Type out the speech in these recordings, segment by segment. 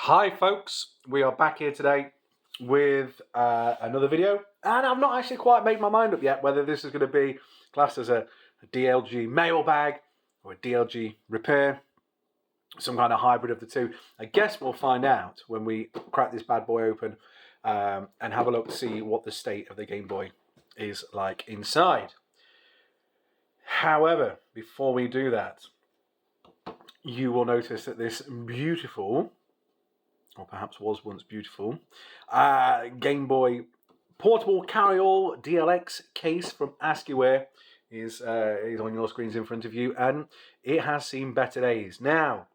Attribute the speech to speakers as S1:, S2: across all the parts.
S1: Hi folks, we are back here today with another video, and I've not actually quite made my mind up yet whether this is going to be classed as a DLG mailbag or a DLG repair, some kind of hybrid of the two. I guess we'll find out when we crack this bad boy open and have a look to see what the state of the Game Boy is like inside. However, before we do that, you will notice that this beautiful, or perhaps was once beautiful, Game Boy portable carry-all DLX case from ASCII is on your screens in front of you, and it has seen better days. Now,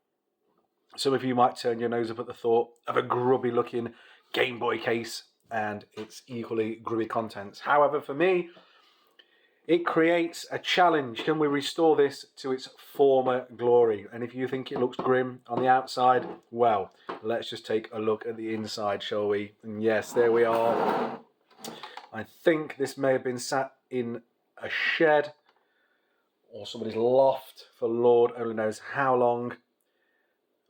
S1: some of you might turn your nose up at the thought of a grubby-looking Game Boy case and its equally grubby contents. However, for me, it creates a challenge. Can we restore this to its former glory? And if you think it looks grim on the outside, well, let's just take a look at the inside, shall we? And yes, there we are. I think this may have been sat in a shed or somebody's loft for Lord only knows how long.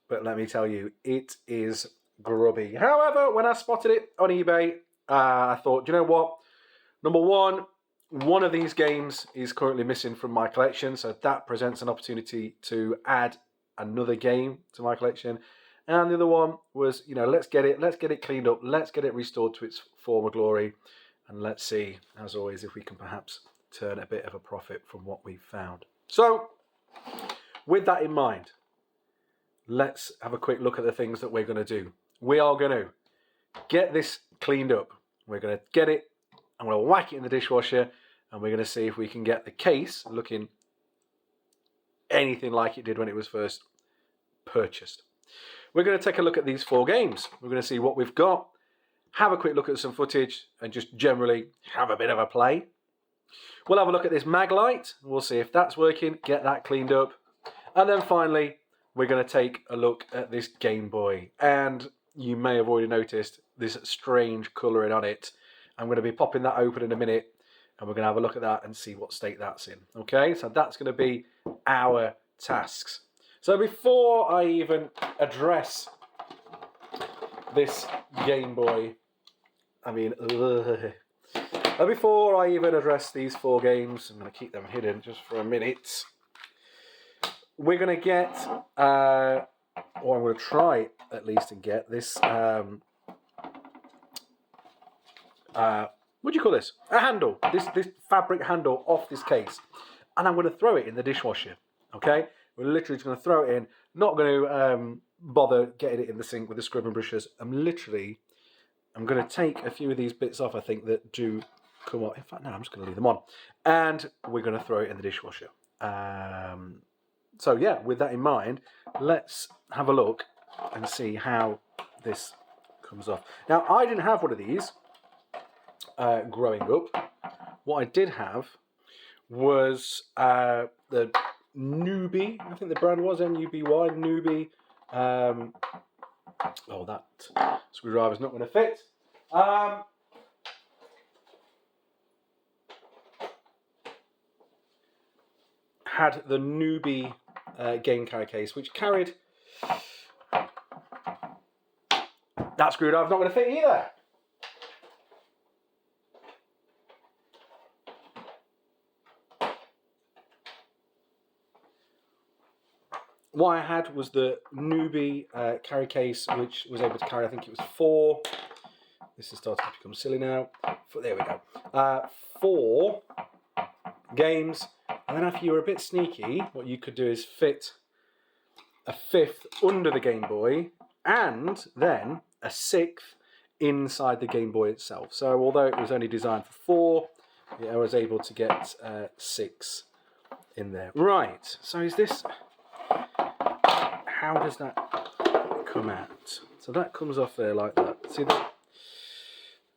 S1: But let me tell you, it is grubby. However, when I spotted it on eBay, I thought, do you know what? Number one of these games is currently missing from my collection, so that presents an opportunity to add another game to my collection. And the other one was, let's get it cleaned up, let's get it restored to its former glory, and let's see, as always, if we can perhaps turn a bit of a profit from what we've found. So, with that in mind, let's have a quick look at the things that we're going to do. We are going to get this cleaned up. We're going to get it, I'm going to whack it in the dishwasher, and we're going to see if we can get the case looking anything like it did when it was first purchased. We're going to take a look at these 4 games. We're going to see what we've got, have a quick look at some footage, and just generally have a bit of a play. We'll have a look at this mag light. We'll see if that's working, get that cleaned up. And then finally, we're going to take a look at this Game Boy. And you may have already noticed this strange colouring on it. I'm going to be popping that open in a minute, and we're going to have a look at that and see what state that's in. Okay, so that's going to be our tasks. So before I even address this Game Boy, before I even address these 4 games, I'm going to keep them hidden just for a minute. We're going to get, or I'm going to try at least and get this. What do you call this? A handle. This fabric handle off this case, and I'm going to throw it in the dishwasher. Okay, we're literally just going to throw it in. Not going to bother getting it in the sink with the scrubbing brushes. I'm going to take a few of these bits off. I think that do come off. In fact, no, I'm just going to leave them on, and we're going to throw it in the dishwasher. So yeah, with that in mind, let's have a look and see how this comes off. Now, I didn't have one of these growing up. What I did have was the Newbie, I think the brand was N-U-B-Y, Newbie. That screwdriver's not going to fit. Had the Newbie game carry case, which carried that screwdriver's not going to fit either. What I had was the Newbie carry case, which was able to carry, I think it was 4. This is starting to become silly now. There we go. 4 games. And then if you were a bit sneaky, what you could do is fit a 5th under the Game Boy, and then a 6th inside the Game Boy itself. So although it was only designed for 4, I was able to get 6 in there. Right, so is this... How does that come out? So that comes off there like that. See that?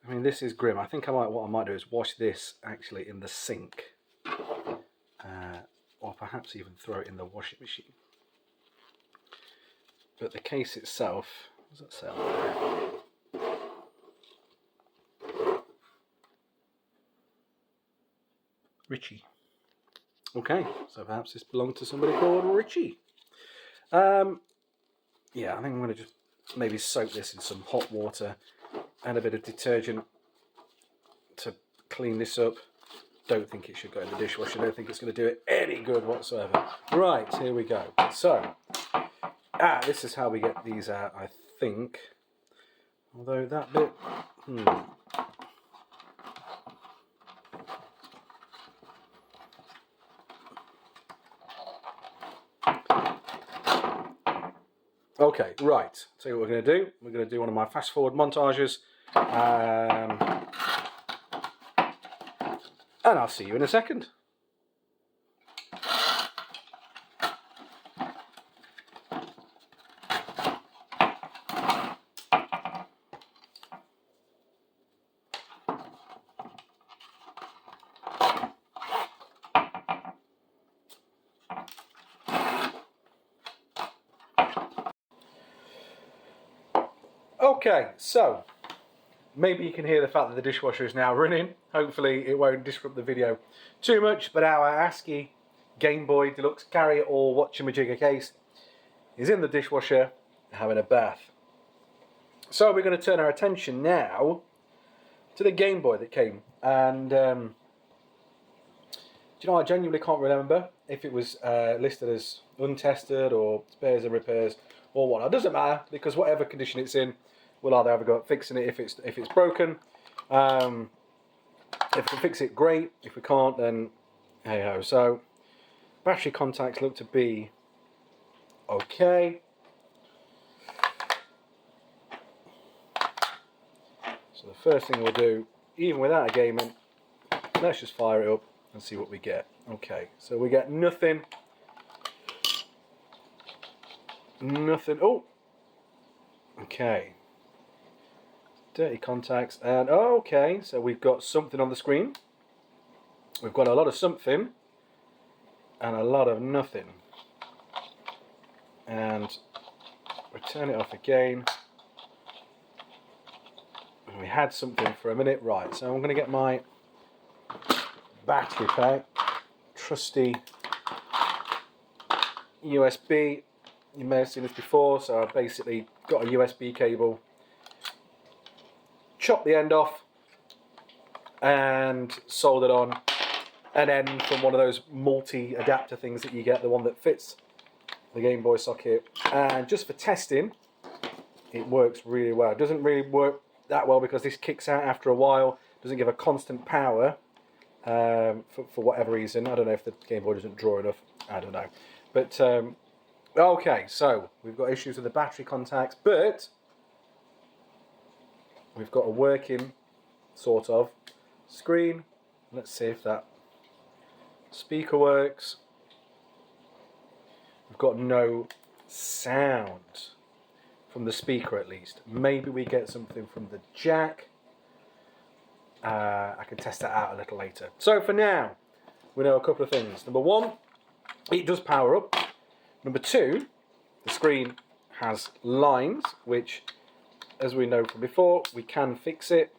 S1: This is grim. I think what I might do is wash this actually in the sink, or perhaps even throw it in the washing machine. But the case itself, what does that say on there? Richie. Okay, so perhaps this belonged to somebody called Richie. Yeah, I think I'm going to just maybe soak this in some hot water and a bit of detergent to clean this up. Don't think it should go in the dishwasher. Don't think it's going to do it any good whatsoever. Right, here we go. So, this is how we get these out, I think. Although that bit, Okay, right. Tell you what we're going to do. We're going to do one of my fast forward montages. And I'll see you in a second. Okay, so maybe you can hear the fact that the dishwasher is now running. Hopefully it won't disrupt the video too much, but our ASCII Gameboy Deluxe Carry It All Watch-A-Majigger case is in the dishwasher having a bath. So we're going to turn our attention now to the Game Boy that came. And do you know, I genuinely can't remember if it was listed as untested or spares and repairs or what. It doesn't matter, because whatever condition it's in, we'll either have a go at fixing it if it's broken. If we can fix it, great. If we can't, then hey ho. So battery contacts look to be okay. So the first thing we'll do, even without a game in, let's just fire it up and see what we get. Okay, so we get nothing. Nothing. Oh, okay. Dirty contacts, and okay, so we've got something on the screen. We've got a lot of something and a lot of nothing. And we turn it off again. And we had something for a minute. Right, so I'm going to get my battery pack, trusty USB. You may have seen this before, so I've basically got a USB cable, chop the end off and soldered on an end from one of those multi-adapter things that you get, the one that fits the Game Boy socket. And just for testing, it works really well. It doesn't really work that well because this kicks out after a while, doesn't give a constant power for whatever reason. I don't know if the Game Boy doesn't draw enough, I don't know. But okay, so we've got issues with the battery contacts, but we've got a working sort of screen. Let's see if that speaker works. We've got no sound from the speaker, at least. Maybe we get something from the jack. I can test that out a little later. So for now, we know a couple of things. Number one, it does power up. Number two, the screen has lines, which, as we know from before, we can fix it.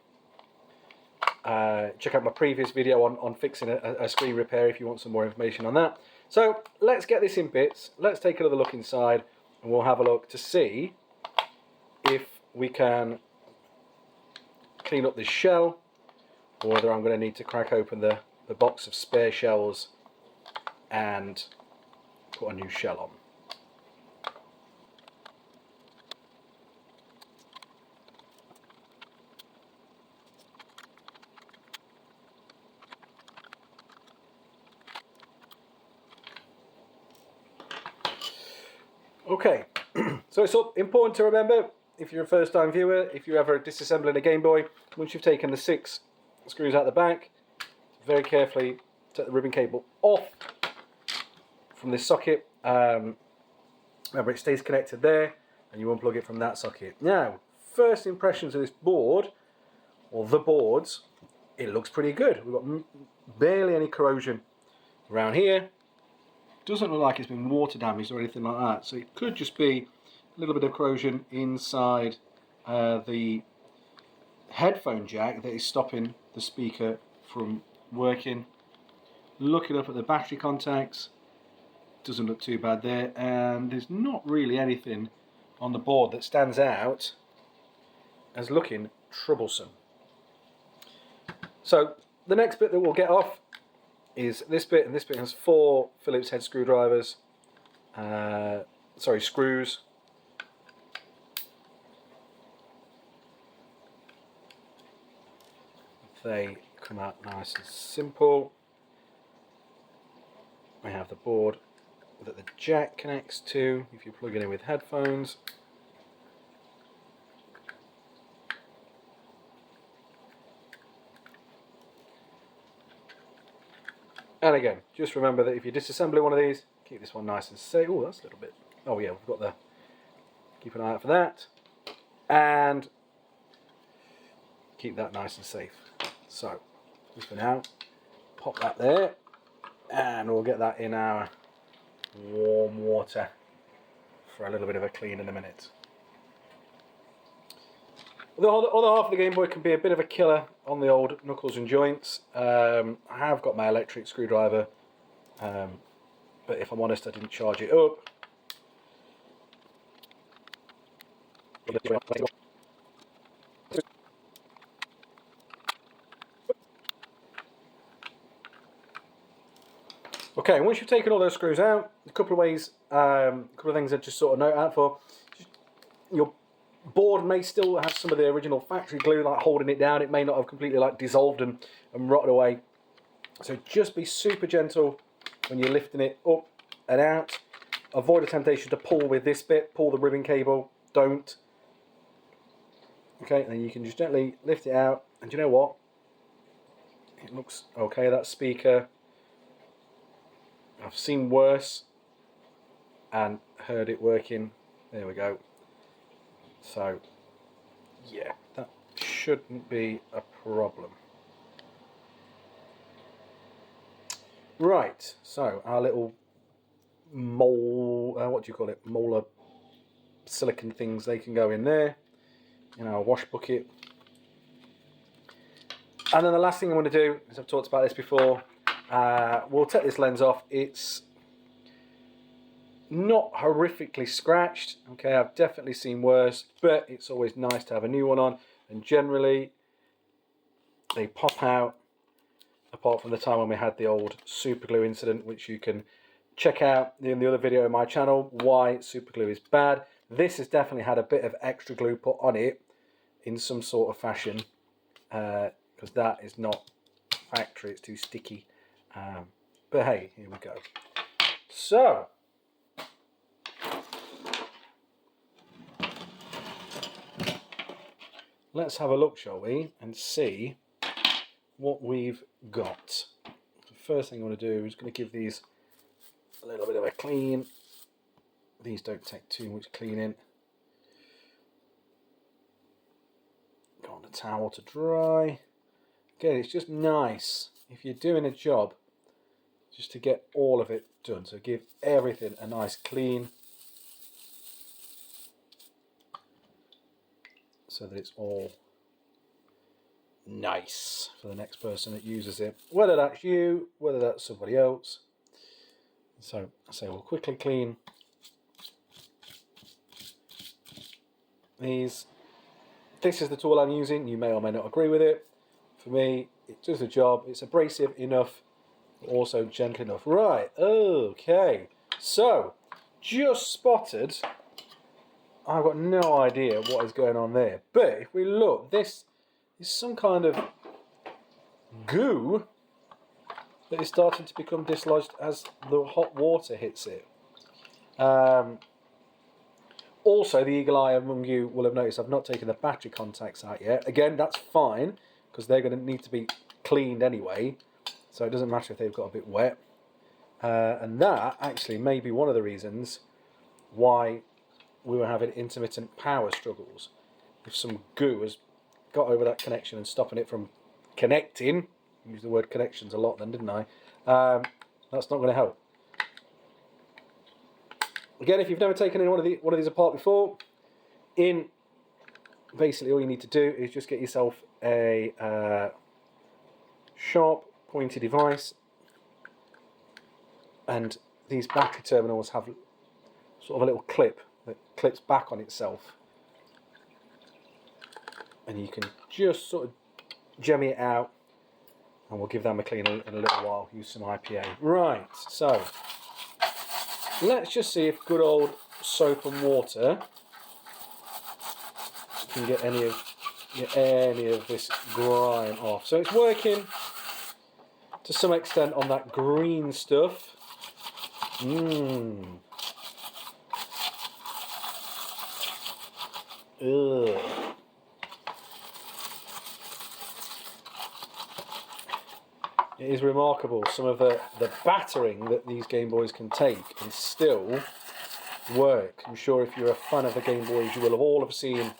S1: Check out my previous video on fixing a screen repair if you want some more information on that. So let's get this in bits. Let's take another look inside and we'll have a look to see if we can clean up this shell, or whether I'm going to need to crack open the box of spare shells and put a new shell on. Okay, so it's important to remember, if you're a first time viewer, if you're ever disassembling a Game Boy, once you've taken the 6 screws out the back, very carefully take the ribbon cable off from this socket. Remember, it stays connected there, and you unplug it from that socket. Now, first impressions of this board, or the boards, it looks pretty good. We've got barely any corrosion around here. Doesn't look like it's been water damaged or anything like that, so it could just be a little bit of corrosion inside the headphone jack that is stopping the speaker from working. Looking up at the battery contacts, doesn't look too bad there, and there's not really anything on the board that stands out as looking troublesome. So the next bit that we'll get off is this bit, and this bit has 4 Phillips head screwdrivers, screws. They come out nice and simple. We have the board that the jack connects to if you plug it in with headphones. And again, just remember that if you're disassembling one of these, keep this one nice and safe. Oh, that's a little bit. Oh yeah, we've got the. Keep an eye out for that, and keep that nice and safe. So, just for now, pop that there, and we'll get that in our warm water for a little bit of a clean in a minute. The other half of the Game Boy can be a bit of a killer on the old knuckles and joints. I have got my electric screwdriver, but if I'm honest, I didn't charge it up. Okay, once you've taken all those screws out, a couple of ways, a couple of things I'd just sort of note out for. Your board may still have some of the original factory glue like holding it down. It may not have completely like dissolved and rotted away. So just be super gentle when you're lifting it up and out. Avoid a temptation to pull with this bit, pull the ribbon cable, don't. Okay, and then you can just gently lift it out, and you know what? It looks okay, that speaker. I've seen worse and heard it working. There we go. So, yeah, that shouldn't be a problem. Right, so our little molar silicon things, they can go in there, in our wash bucket. And then the last thing I want to do, as I've talked about this before, we'll take this lens off. It's not horrifically scratched. Okay, I've definitely seen worse, but it's always nice to have a new one on. And generally, they pop out, apart from the time when we had the old super glue incident, which you can check out in the other video on my channel, why super glue is bad. This has definitely had a bit of extra glue put on it in some sort of fashion, because that is not factory, it's too sticky. But hey, here we go. So, let's have a look, shall we, and see what we've got. The first thing I want to do is going to give these a little bit of a clean. These don't take too much cleaning. Got on the towel to dry. Again, it's just nice if you're doing a job just to get all of it done. So give everything a nice clean so that it's all nice for the next person that uses it, whether that's you, whether that's somebody else. So I say we'll quickly clean these. This is the tool I'm using. You may or may not agree with it. For me, it does the job. It's abrasive enough, but also gentle enough. Right, okay. So, just spotted, I've got no idea what is going on there. But if we look, this is some kind of goo that is starting to become dislodged as the hot water hits it. Also, the eagle eye among you will have noticed I've not taken the battery contacts out yet. Again, that's fine, because they're going to need to be cleaned anyway, so it doesn't matter if they've got a bit wet. And that actually may be one of the reasons why we were having intermittent power struggles. If some goo has got over that connection and stopping it from connecting, I used the word connections a lot then, didn't I? That's not going to help. Again, if you've never taken one of these apart before, basically all you need to do is just get yourself a sharp, pointy device, and these battery terminals have sort of a little clip that clips back on itself. And you can just sort of jemmy it out, and we'll give them a clean in a little while. Use some IPA. Right, so let's just see if good old soap and water can get any of this grime off. So it's working to some extent on that green stuff. Ugh. It is remarkable some of the battering that these Game Boys can take and still work. I'm sure if you're a fan of the Game Boys, you will have all seen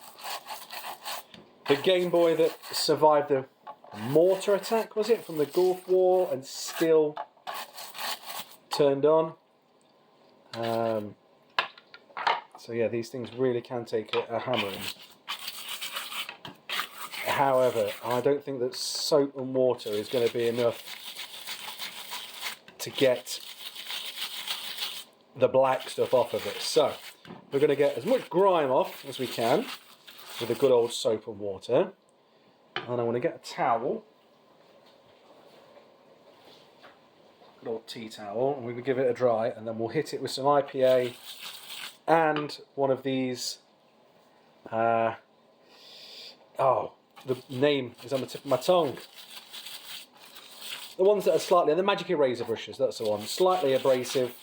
S1: the Game Boy that survived the mortar attack, was it, from the Gulf War and still turned on. So yeah, these things really can take a hammering. However, I don't think that soap and water is going to be enough to get the black stuff off of it. So we're going to get as much grime off as we can with a good old soap and water. And I'm going to get a towel, good old tea towel, and we will give it a dry, and then we'll hit it with some IPA and one of these. The name is on the tip of my tongue. The ones that are slightly, the magic eraser brushes, that's the one. Slightly abrasive,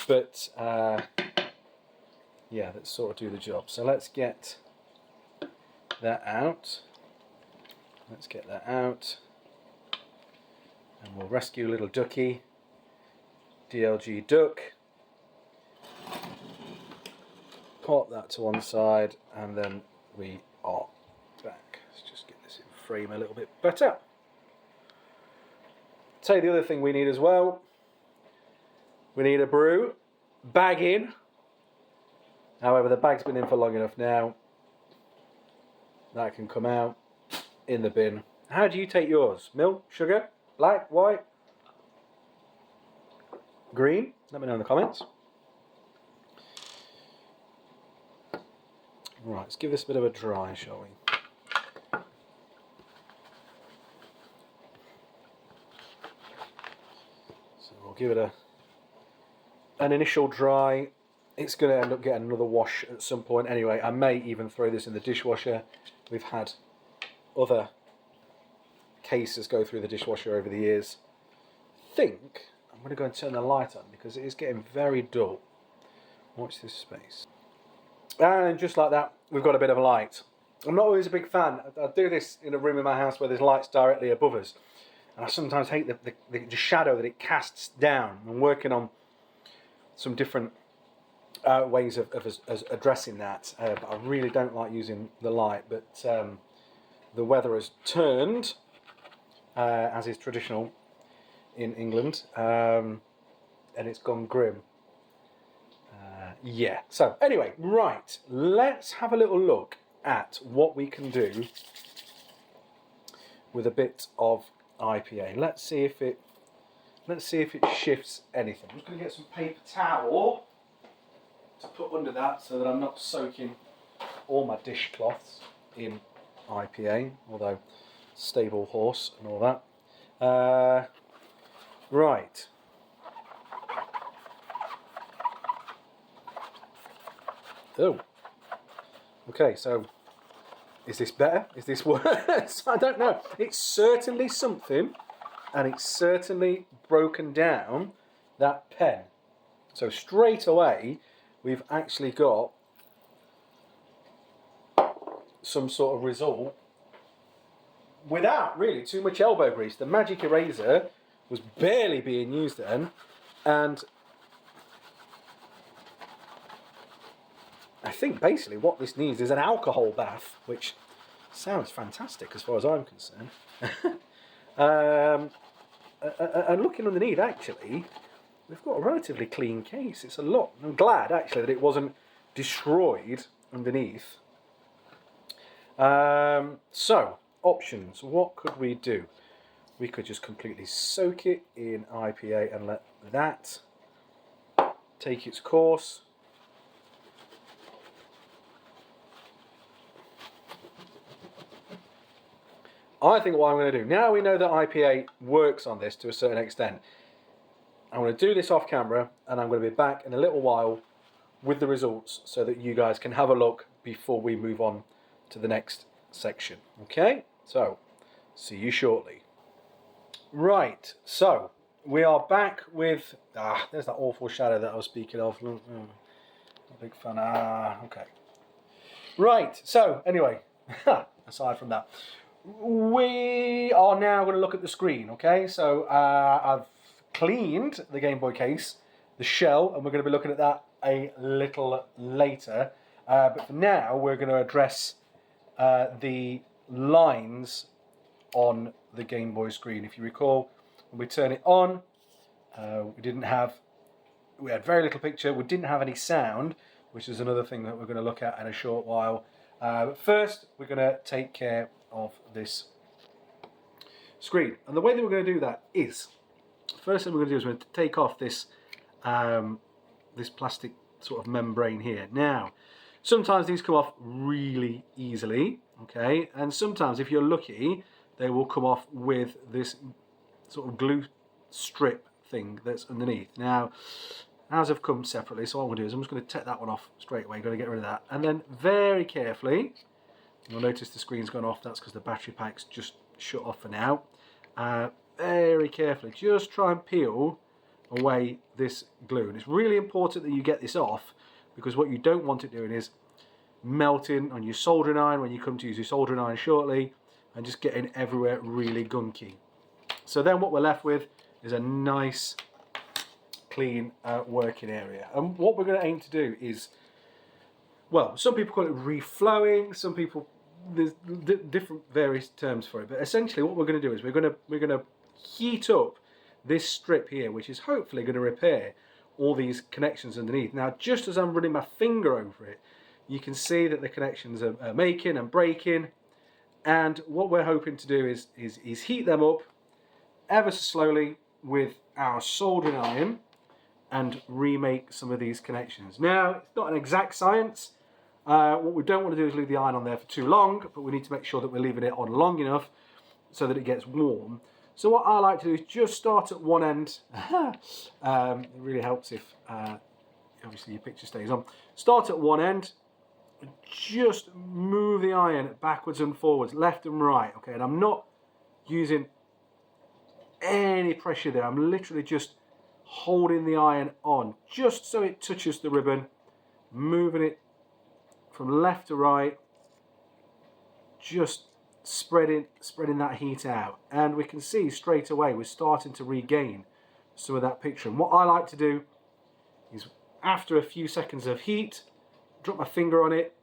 S1: but yeah, that sort of do the job. So let's get that out. Let's get that out. And we'll rescue little ducky. DLG duck. Pop that to one side, and then we are back. Let's just get this in frame a little bit better. Tell you the other thing we need as well. We need a brew. Bag in. However, the bag's been in for long enough now. That can come out in the bin. How do you take yours? Milk, sugar, black, white, green? Let me know in the comments. Right, let's give this a bit of a dry, shall we? So we'll give it an initial dry. It's going to end up getting another wash at some point anyway. I may even throw this in the dishwasher. We've had other cases go through the dishwasher over the years. I think I'm going to go and turn the light on because it is getting very dull. Watch this space. And just like that, we've got a bit of light. I'm not always a big fan. I do this in a room in my house where there's lights directly above us. And I sometimes hate the shadow that it casts down. I'm working on some different ways of addressing that. But I really don't like using the light. But the weather has turned, as is traditional in England. And it's gone grim. Yeah, so anyway, right, let's have a little look at what we can do with a bit of IPA. Let's see if it shifts anything. I'm just going to get some paper towel to put under that so that I'm not soaking all my dishcloths in IPA, although stable horse and all that. Right. Oh, okay, so is this better? Is this worse? I don't know. It's certainly something, and it's certainly broken down that pen. So straight away, we've actually got some sort of result without really too much elbow grease. The magic eraser was barely being used then, and I think basically what this needs is an alcohol bath, which sounds fantastic as far as I'm concerned. And looking underneath, actually, we've got a relatively clean case. It's a lot. I'm glad, actually, that it wasn't destroyed underneath. So, options. What could we do? We could just completely soak it in IPA and let that take its course. I think what I'm going to do, now we know that IPA works on this to a certain extent, I'm going to do this off camera and I'm going to be back in a little while with the results so that you guys can have a look before we move on to the next section. Okay, so see you shortly. Right, so we are back with, there's that awful shadow that I was speaking of. A big fan, okay. Right, so anyway, aside from that, we are now going to look at the screen, okay? So I've cleaned the Game Boy case, the shell, and we're going to be looking at that a little later. But for now, we're going to address the lines on the Game Boy screen. If you recall, when we turn it on, we had very little picture, we didn't have any sound, which is another thing that we're going to look at in a short while. But first, we're going to take care of this screen. And the way that we're going to do that is, first thing we're going to do is we're going to take off this, this plastic sort of membrane here. Now, sometimes these come off really easily, okay? And sometimes, if you're lucky, they will come off with this sort of glue strip thing that's underneath. Now, ours have come separately, so what I'm going to do is I'm just going to take that one off straight away, going to get rid of that. And then very carefully, you'll notice the screen's gone off, that's because the battery pack's just shut off for now. Very carefully, just try and peel away this glue. And it's really important that you get this off, because what you don't want it doing is melting on your soldering iron when you come to use your soldering iron shortly, and just getting everywhere really gunky. So then what we're left with is a nice clean working area. And what we're going to aim to do is, well, some people call it reflowing, some people, there's different various terms for it, but essentially what we're going to do is we're going to heat up this strip here, which is hopefully going to repair all these connections underneath. Now, just as I'm running my finger over it, you can see that the connections are making and breaking, and what we're hoping to do is heat them up ever so slowly with our soldering iron and remake some of these connections. Now, it's not an exact science. What we don't want to do is leave the iron on there for too long, but we need to make sure that we're leaving it on long enough so that it gets warm. So what I like to do is just start at one end. It really helps if obviously your picture stays on. Start at one end, just move the iron backwards and forwards, left and right, okay? And I'm not using any pressure there. I'm literally just holding the iron on, just so it touches the ribbon, moving it from left to right, just spreading that heat out. And we can see straight away we're starting to regain some of that picture. And what I like to do is, after a few seconds of heat, drop my finger on it,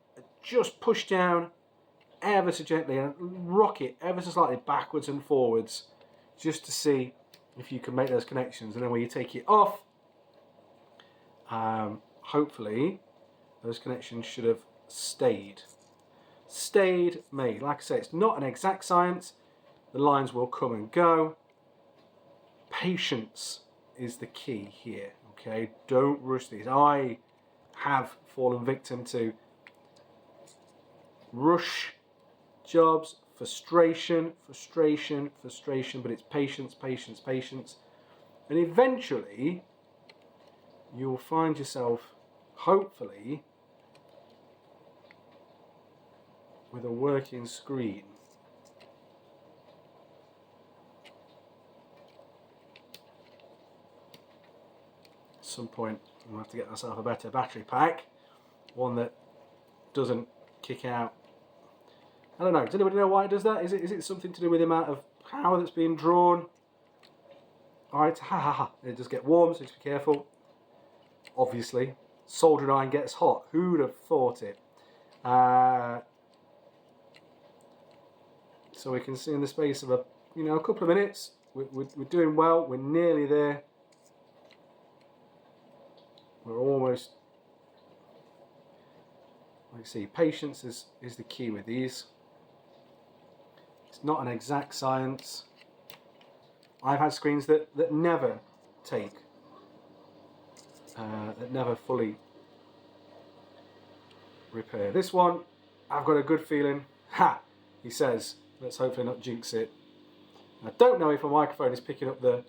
S1: just push down ever so gently and rock it ever so slightly backwards and forwards, just to see if you can make those connections. And then when you take it off, hopefully those connections should have stayed made. Like I say, it's not an exact science. The lines will come and go. Patience is the key here, okay? Don't rush these. I have fallen victim to rush jobs, frustration, but it's patience. And eventually, you'll find yourself, hopefully, with a working screen. At some point, I'll have to get myself a better battery pack, one that doesn't kick out. I don't know, does anybody know why it does that? Is it something to do with the amount of power that's being drawn? Alright, it does get warm, so just be careful. Obviously, soldering iron gets hot. Who'd have thought it? So we can see in the space of a couple of minutes, we're doing well. We're nearly there. We're almost. Like I see, patience is the key with these. It's not an exact science. I've had screens that never take, that never fully repair. This one, I've got a good feeling. Ha! He says, Let's hopefully not jinx it. I don't know if my microphone is picking up the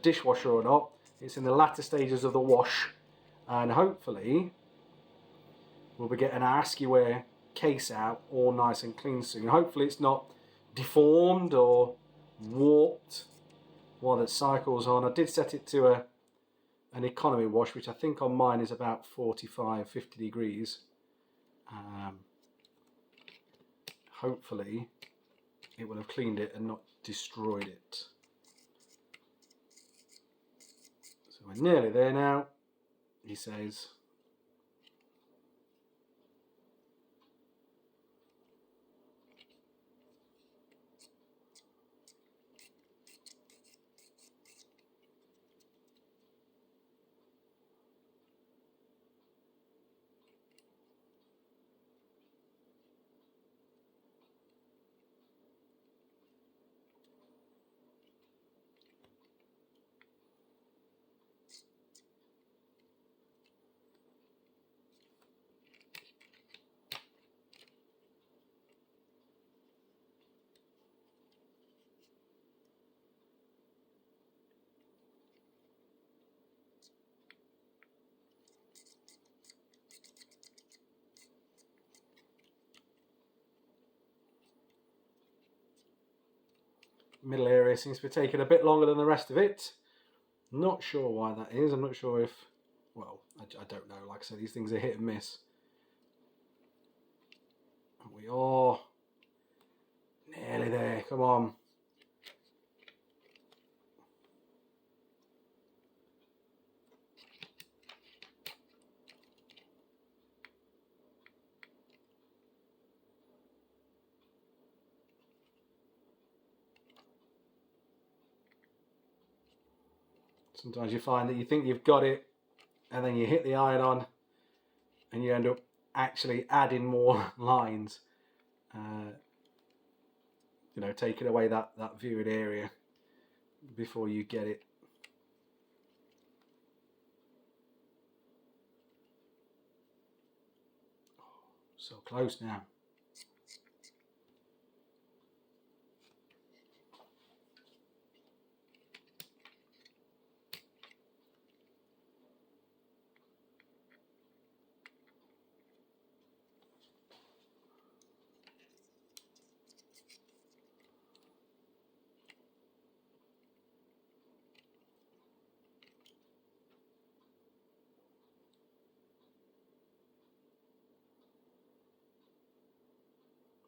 S1: dishwasher or not. It's in the latter stages of the wash, and hopefully we'll be getting our ASCII case out all nice and clean soon. Hopefully it's not deformed or warped while it cycles on. I did set it to an economy wash, which I think on mine is about 45-50 degrees. Hopefully it will have cleaned it and not destroyed it. So we're nearly there now, he says. Middle area seems to be taking a bit longer than the rest of it. Not sure why that is. I'm not sure if, well, I don't know. Like I said, these things are hit and miss. We are nearly there. Come on. Sometimes you find that you think you've got it, and then you hit the iron on, and you end up actually adding more lines. You know, taking away that viewing area before you get it. So close now.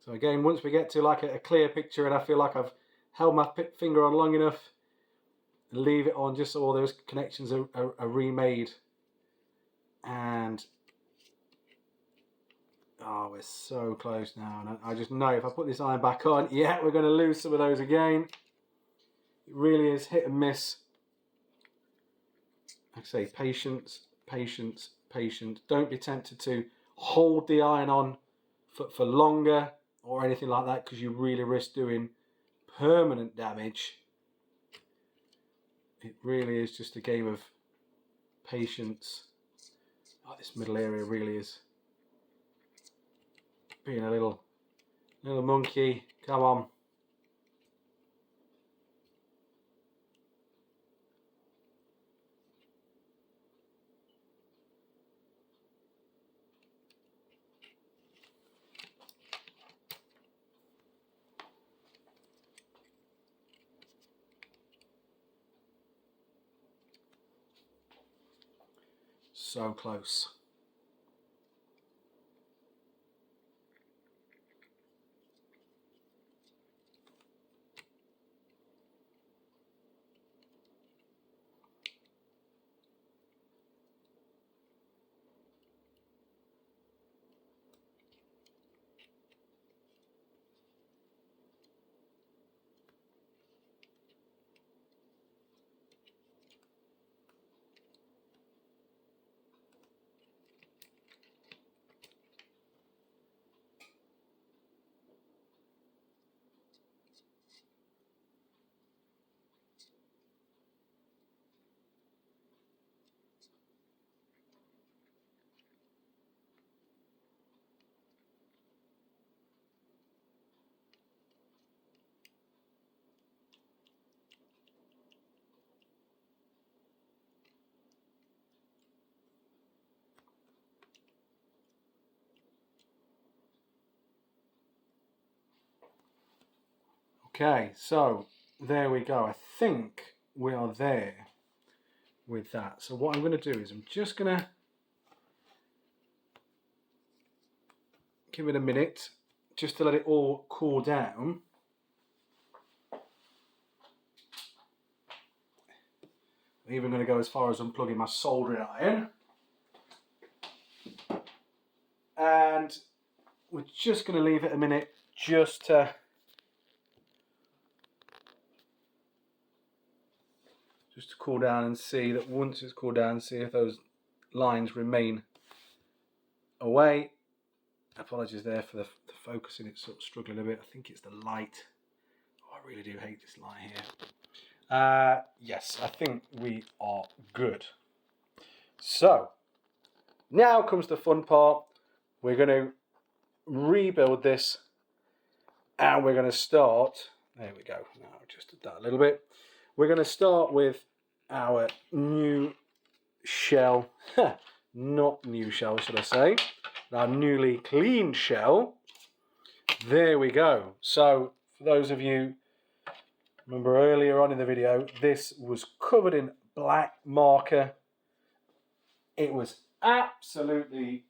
S1: So again, once we get to like a clear picture and I feel like I've held my finger on long enough, leave it on just so all those connections are remade. And oh, we're so close now. And I just know if I put this iron back on, yeah, we're going to lose some of those again. It really is hit and miss. Like I say, patience, patience, patience. Don't be tempted to hold the iron on for longer or anything like that, because you really risk doing permanent damage. It really is just a game of patience. Oh, this middle area really is being a little monkey. Come on. So close. Okay, so there we go. I think we are there with that. So what I'm going to do is I'm just going to give it a minute just to let it all cool down. I'm even going to go as far as unplugging my soldering iron. And we're just going to leave it a minute just to cool down and see that once it's cooled down, see if those lines remain away. Apologies there for the focusing, it's sort of struggling a bit. I think it's the light. Oh, I really do hate this light here. Yes, I think we are good. So, now comes the fun part. We're going to rebuild this and we're going to start, there we go, now just did that a little bit. We're going to start with our new shell, not new shell should I say, our newly cleaned shell. There we go. So for those of you remember earlier on in the video, this was covered in black marker. It was absolutely,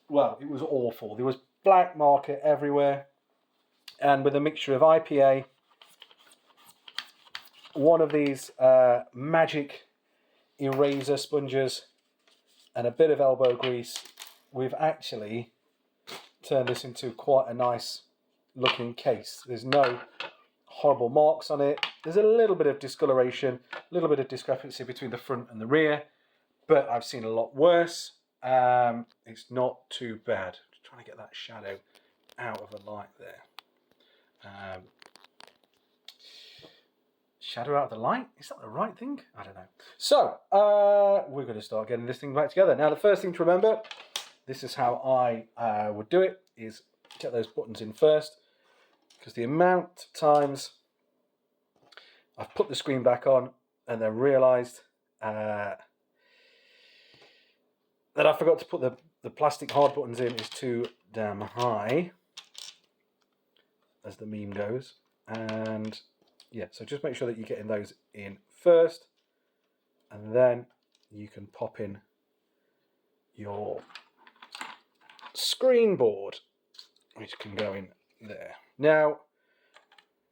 S1: well, it was awful. There was black marker everywhere, and with a mixture of IPA, one of these magic eraser sponges, and a bit of elbow grease, we've actually turned this into quite a nice looking case. There's no horrible marks on it. There's a little bit of discoloration, a little bit of discrepancy between the front and the rear, but I've seen a lot worse. It's not too bad. Just trying to get that shadow out of the light there. Shadow out of the light? Is that the right thing? I don't know. So, we're going to start getting this thing back together. Now, the first thing to remember, this is how I would do it, is get those buttons in first, because the amount of times I've put the screen back on and then realised that I forgot to put the plastic hard buttons in is too damn high, as the meme goes. And yeah, so just make sure that you're getting those in first, and then you can pop in your screen board, which can go in there. Now,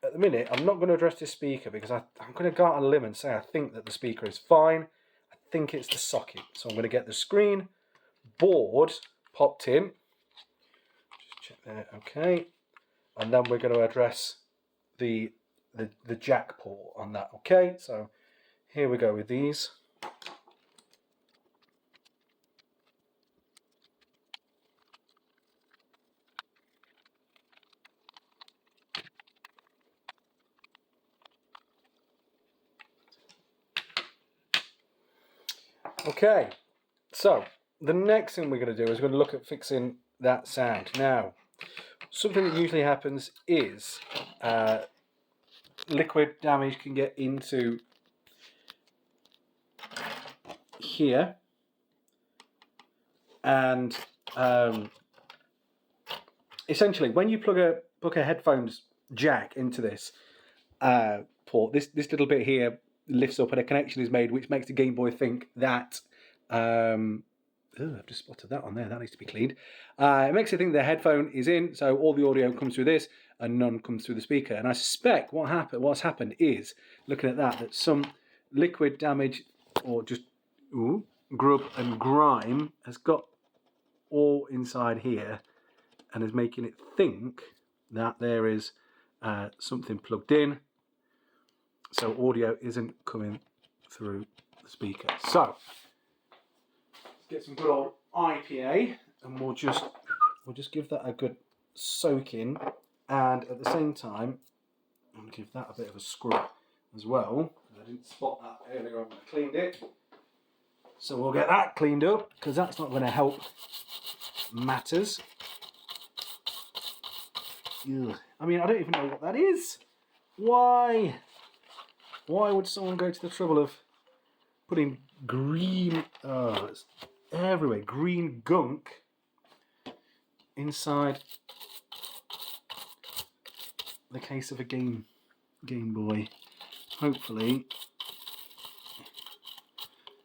S1: at the minute, I'm not going to address this speaker because I'm going to go out on a limb and say I think that the speaker is fine. I think it's the socket. So I'm going to get the screen board popped in. Just check there, okay. And then we're going to address the jack port on that, okay. So here we go with these. Okay, so the next thing we're going to do is we're going to look at fixing that sound. Now, something that usually happens is liquid damage can get into here, and essentially when you plug a headphones jack into this port, this little bit here lifts up and a connection is made, which makes the Game Boy think that I've just spotted that on there, that needs to be cleaned. It makes it think the headphone is in, so all the audio comes through this and none comes through the speaker. And I suspect what's happened is, looking at that some liquid damage or just grub and grime has got all inside here and is making it think that there is something plugged in, so audio isn't coming through the speaker. So let's get some good old IPA and we'll just give that a good soak in, and at the same time I'm going to give that a bit of a scrub as well. I didn't spot that earlier on when I cleaned it, so we'll get that cleaned up because that's not going to help matters. Ugh. I mean, I don't even know what that is. Why would someone go to the trouble of putting green, it's everywhere, green gunk inside the case of a Game Boy. Hopefully,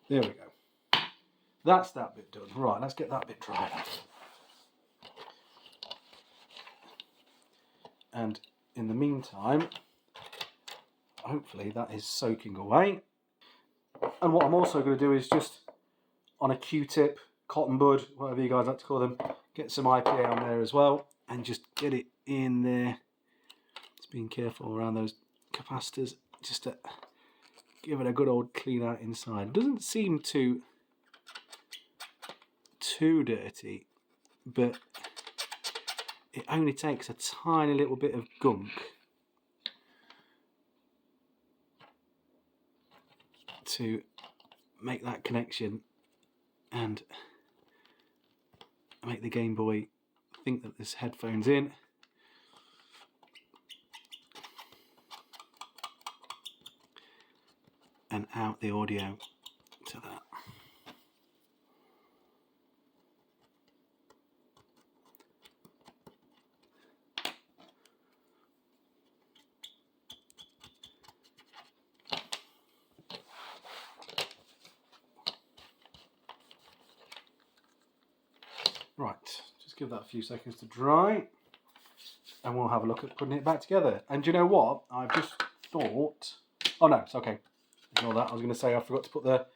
S1: there we go. That's that bit done. Right, let's get that bit dried. And in the meantime, hopefully that is soaking away. And what I'm also going to do is just on a Q-tip, cotton bud, whatever you guys like to call them, get some IPA on there as well, and just get it in there. Just being careful around those capacitors, just to give it a good old clean out inside. It doesn't seem too dirty, but it only takes a tiny little bit of gunk to make that connection and make the Game Boy think that there's headphones in. And out the audio to that. Right, just give that a few seconds to dry and we'll have a look at putting it back together. And do you know what? I've just thought, oh no, it's okay. Ignore that. I was going to say I forgot to put the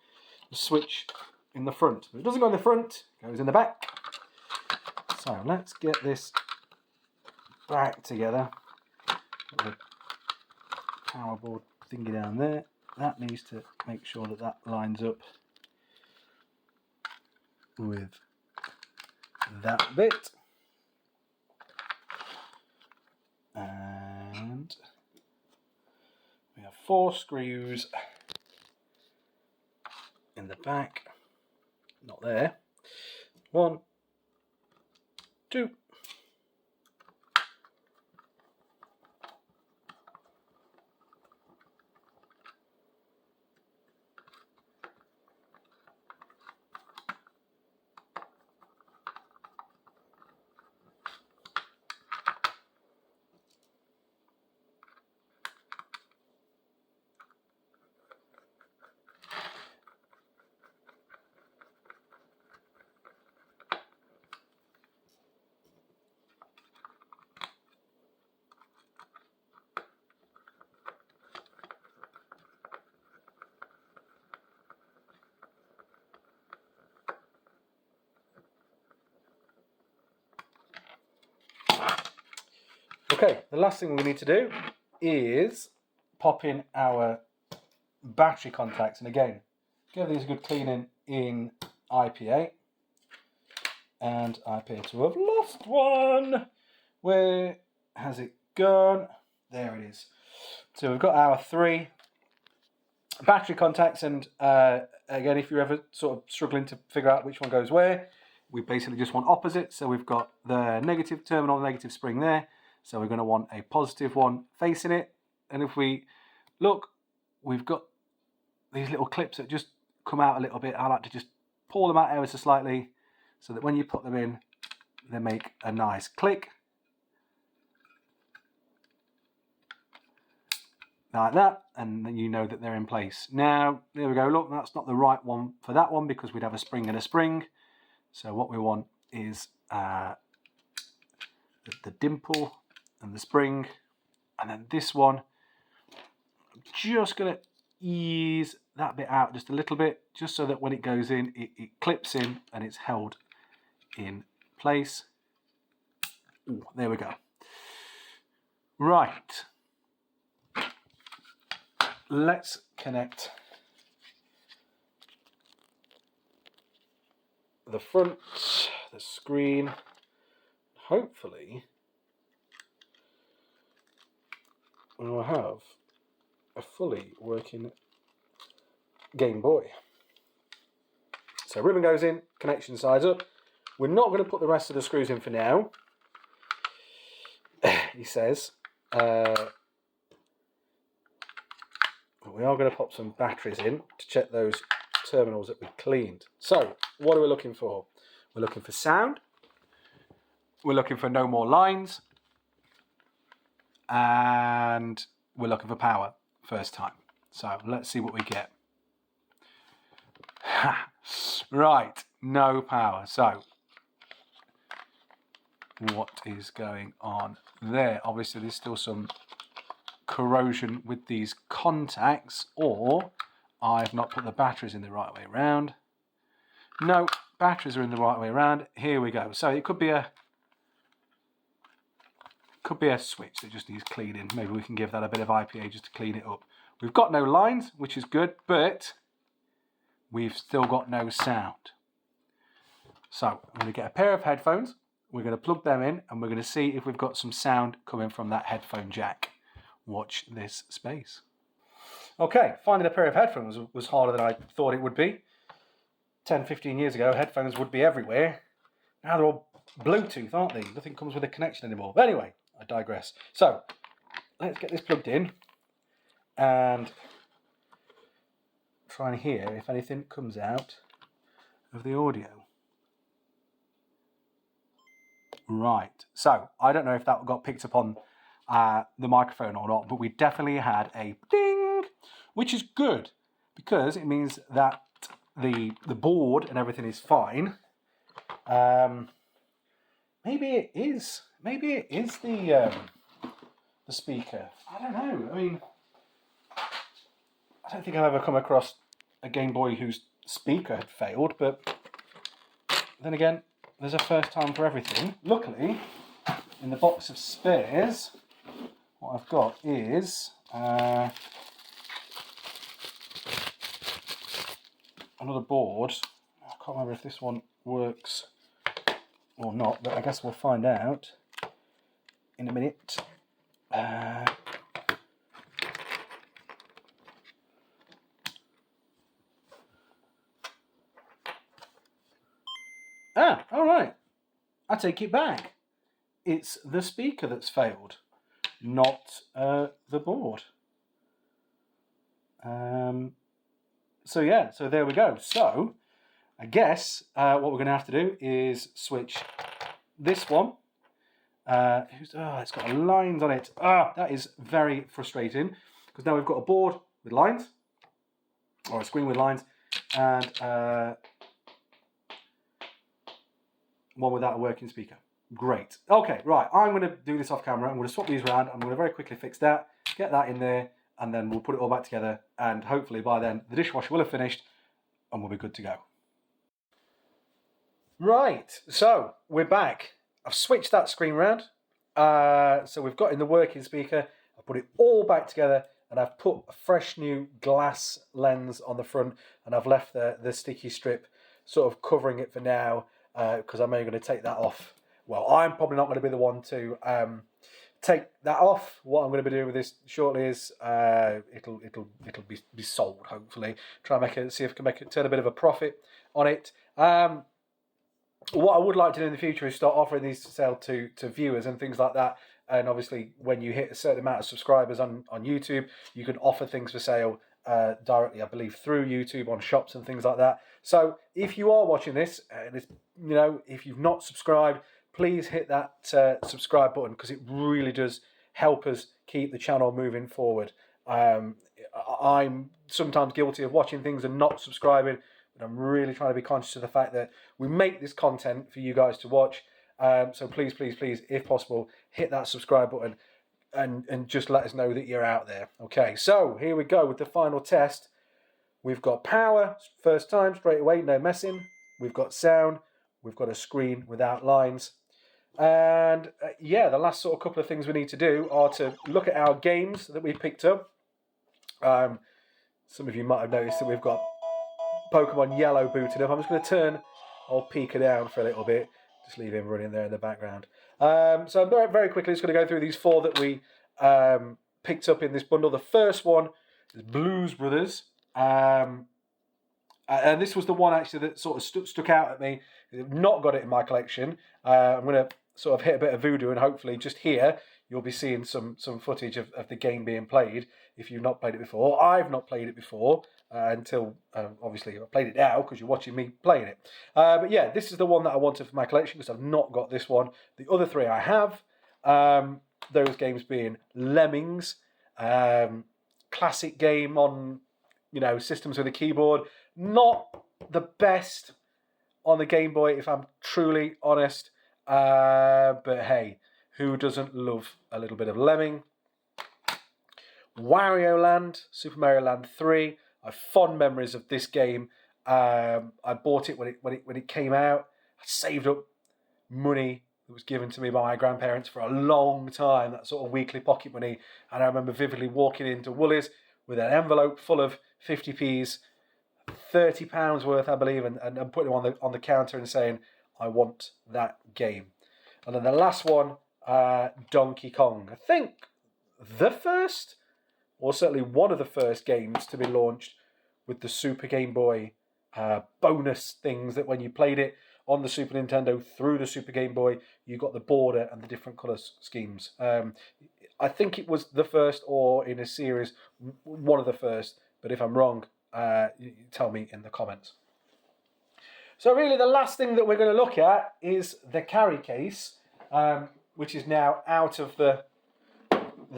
S1: switch in the front. But it doesn't go in the front, it goes in the back. So let's get this back together. Got the power board thingy down there. That needs to make sure that that lines up with that bit. And we have 4 screws in the back. Not there. 1, 2. Okay, the last thing we need to do is pop in our battery contacts. And again, give these a good cleaning in IPA. And I appear to have lost one. Where has it gone? There it is. So we've got our 3 battery contacts. And again, if you're ever sort of struggling to figure out which one goes where, we basically just want opposite. So we've got the negative terminal, negative spring there. So we're going to want a positive one facing it. And if we look, we've got these little clips that just come out a little bit. I like to just pull them out ever so slightly so that when you put them in, they make a nice click. Like that, and then you know that they're in place. Now, there we go. Look, that's not the right one for that one because we'd have a spring and a spring. So what we want is the dimple and the spring, and then this one, I'm just going to ease that bit out just a little bit, just so that when it goes in, it clips in and it's held in place. Ooh, there we go. Right. Let's connect the front, the screen. Hopefully, we will have a fully working Game Boy. So ribbon goes in, connection sides up. We're not going to put the rest of the screws in for now, he says. But we are going to pop some batteries in to check those terminals that we cleaned. So, what are we looking for? We're looking for sound. We're looking for no more lines. and we're looking for power first time. So let's see what we get. Right, no power. So what is going on there? Obviously there's still some corrosion with these contacts, or I've not put the batteries in the right way around. No, batteries are in the right way around. Here we go. So it could be a switch that just needs cleaning. Maybe we can give that a bit of IPA just to clean it up. We've got no lines, which is good, but we've still got no sound. So I'm going to get a pair of headphones. We're going to plug them in and we're going to see if we've got some sound coming from that headphone jack. Watch this space. Okay, finding a pair of headphones was harder than I thought it would be. 10, 15 years ago, headphones would be everywhere. Now they're all Bluetooth, aren't they? Nothing comes with a connection anymore. But anyway, I digress. So, let's get this plugged in and try and hear if anything comes out of the audio. Right, so I don't know if that got picked up on the microphone or not, but we definitely had a ding, which is good because it means that the board and everything is fine. Maybe it is the speaker. I don't know. I mean, I don't think I've ever come across a Game Boy whose speaker had failed, but then again, there's a first time for everything. Luckily, in the box of spares, what I've got is another board. I can't remember if this one works or not, but I guess we'll find out in a minute. All right. I take it back. It's the speaker that's failed, not the board. So yeah, so there we go. So I guess what we're going to have to do is switch this one. It's got lines on it. That is very frustrating because now we've got a board with lines, or a screen with lines, and one without a working speaker. Great. Okay, right. I'm going to do this off camera. I'm going to swap these around. I'm going to very quickly fix that, get that in there, and then we'll put it all back together. And hopefully by then the dishwasher will have finished and we'll be good to go. Right, so we're back. I've switched that screen round. So we've got in the working speaker. I've put it all back together and I've put a fresh new glass lens on the front, and I've left the sticky strip sort of covering it for now because I'm only going to take that off. Well, I'm probably not going to be the one to take that off. What I'm going to be doing with this shortly is it'll be sold, hopefully. Try and see if I can turn a bit of a profit on it. What I would like to do in the future is start offering these to sell to viewers and things like that. And obviously, when you hit a certain amount of subscribers on YouTube, you can offer things for sale directly, I believe, through YouTube on shops and things like that. So if you are watching this, and if you've not subscribed, please hit that subscribe button because it really does help us keep the channel moving forward. I'm sometimes guilty of watching things and not subscribing, but I'm really trying to be conscious of the fact that we make this content for you guys to watch. So please, if possible, hit that subscribe button and just let us know that you're out there. Okay, so here we go with the final test. We've got power, first time, straight away, no messing. We've got sound. We've got a screen without lines. And the last sort of couple of things we need to do are to look at our games that we picked up. Some of you might have noticed that we've got Pokemon Yellow booted up. I'm just going to turn old Pika down for a little bit. Just leave him running there in the background. So I'm very, very quickly just going to go through these four that we picked up in this bundle. The first one is Blues Brothers. And this was the one actually that sort of stuck out at me. I've not got it in my collection. I'm going to sort of hit a bit of voodoo and hopefully just here you'll be seeing some footage of the game being played if you've not played it before. I've not played it before until, obviously, I played it now because you're watching me playing it. But yeah, this is the one that I wanted for my collection because I've not got this one. The other three I have. Those games being Lemmings, classic game on, systems with a keyboard. Not the best on the Game Boy, if I'm truly honest. But hey, who doesn't love a little bit of Lemming? Wario Land, Super Mario Land 3. I have fond memories of this game. I bought it when it came out. I saved up money that was given to me by my grandparents for a long time, that sort of weekly pocket money. And I remember vividly walking into Woolies with an envelope full of 50p's, £30 worth, I believe, and putting them on the counter and saying, I want that game. And then the last one, Donkey Kong. I think the first, or certainly one of the first games to be launched with the Super Game Boy bonus things, that when you played it on the Super Nintendo through the Super Game Boy, you got the border and the different colour schemes. I think it was the first, or in a series, one of the first, but if I'm wrong, tell me in the comments. So really the last thing that we're going to look at is the carry case, which is now out of the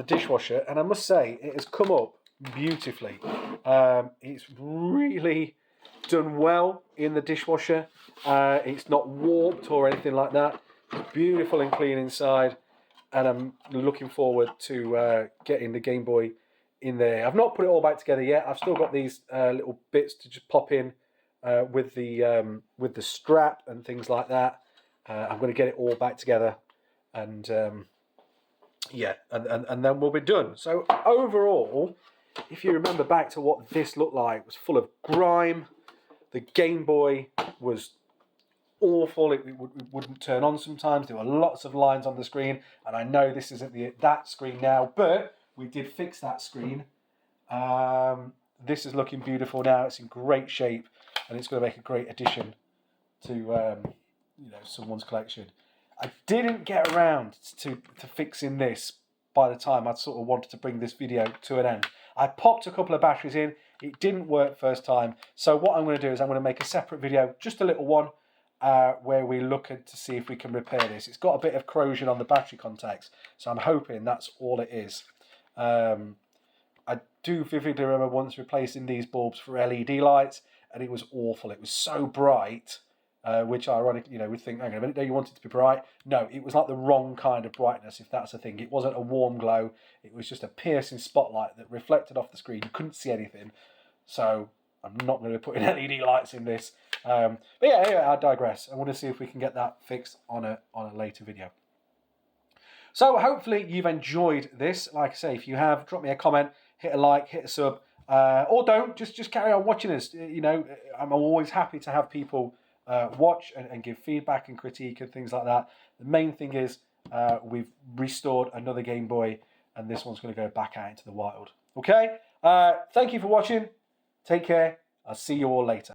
S1: dishwasher, and I must say it has come up beautifully. It's really done well in the dishwasher. It's not warped or anything like that. It's beautiful and clean inside, and I'm looking forward to getting the Game Boy in there. I've not put it all back together yet. I've still got these little bits to just pop in with the strap and things like that. I'm going to get it all back together, and yeah, and then we'll be done. So overall, if you remember back to what this looked like, it was full of grime. The Game Boy was awful. It wouldn't turn on sometimes. There were lots of lines on the screen, and I know this isn't that screen now, but we did fix that screen. This is looking beautiful now. It's in great shape, and it's going to make a great addition to someone's collection. I didn't get around to fixing this by the time I sort of wanted to bring this video to an end. I popped a couple of batteries in. It didn't work first time. So what I'm going to do is I'm going to make a separate video, just a little one, where we look at to see if we can repair this. It's got a bit of corrosion on the battery contacts, so I'm hoping that's all it is. I do vividly remember once replacing these bulbs for LED lights, and it was awful. It was so bright, which ironically, we'd think, hang on a minute, no, you want it to be bright. No, it was like the wrong kind of brightness, if that's a thing. It wasn't a warm glow. It was just a piercing spotlight that reflected off the screen. You couldn't see anything. So I'm not going to be putting LED lights in this. But yeah, I digress. I want to see if we can get that fixed on a later video. So hopefully you've enjoyed this. Like I say, if you have, drop me a comment, hit a like, hit a sub, or don't. Just carry on watching us. I'm always happy to have people watch and give feedback and critique and things like that. The main thing is we've restored another Game Boy, and this one's going to go back out into the wild. Okay? Thank you for watching. Take care. I'll see you all later.